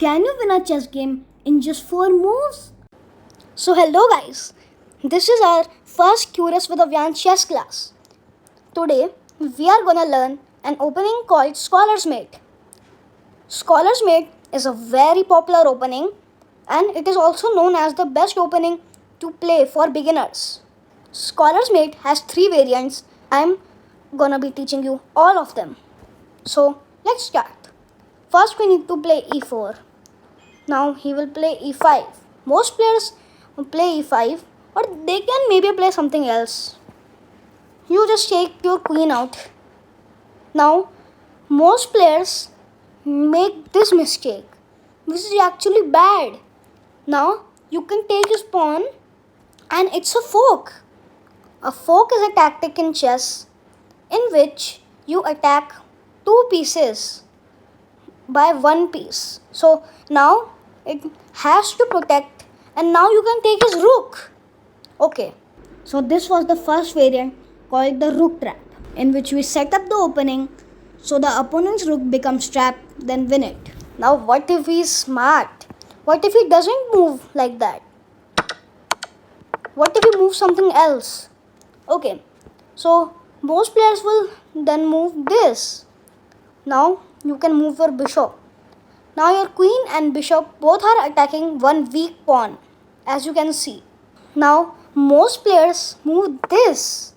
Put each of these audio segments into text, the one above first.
Can you win a chess game in just 4 moves? So hello guys, this is our first Curious with Avyaan chess class. Today we are gonna learn an opening called Scholar's Mate. Scholar's Mate is a very popular opening and it is also known as the best opening to play for beginners. Scholar's Mate has 3 variants. I'm gonna be teaching you all of them. So let's start. First we need to play e4. Now he will play e5. Most players play e5 or they can maybe play something else. You just take your queen out. Now most players make this mistake. This is actually bad. Now you can take his pawn and it's a fork. A fork is a tactic in chess in which you attack 2 pieces by 1 piece. So now it has to protect and now you can take his rook. Okay, so this was the first variant called the rook trap, in which we set up the opening so the opponent's rook becomes trapped, then win it. Now what if he's smart? What if he doesn't move like that? What if he moves something else? Okay, so most players will then move this. Now you can move your bishop. Now your queen and bishop both are attacking one weak pawn, as you can see. Now most players move this.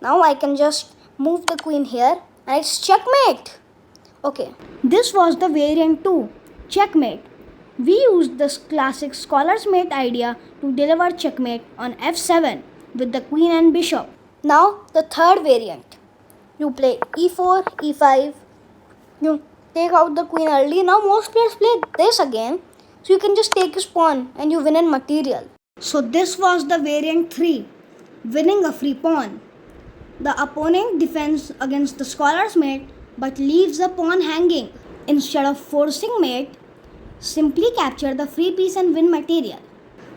Now I can just move the queen here and it's checkmate. Okay, this was the variant 2, checkmate. We used this classic Scholar's Mate idea to deliver checkmate on f7 with the queen and bishop. Now the third variant. You play e4, e5. You take out the queen early. Now most players play this again. So you can just take his pawn and you win in material. So this was the variant 3, winning a free pawn. The opponent defends against the Scholar's Mate but leaves the pawn hanging. Instead of forcing mate, simply capture the free piece and win material.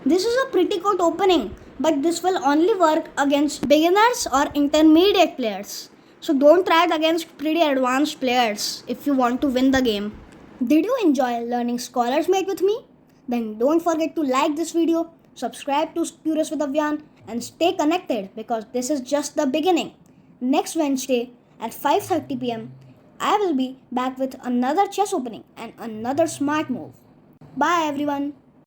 This is a pretty good opening, but this will only work against beginners or intermediate players. So don't try it against pretty advanced players if you want to win the game. Did you enjoy learning Scholar's Mate with me? Then don't forget to like this video, subscribe to Curious with Avyaan, and stay connected because this is just the beginning. Next Wednesday at 5:30 p.m. I will be back with another chess opening and another smart move. Bye everyone.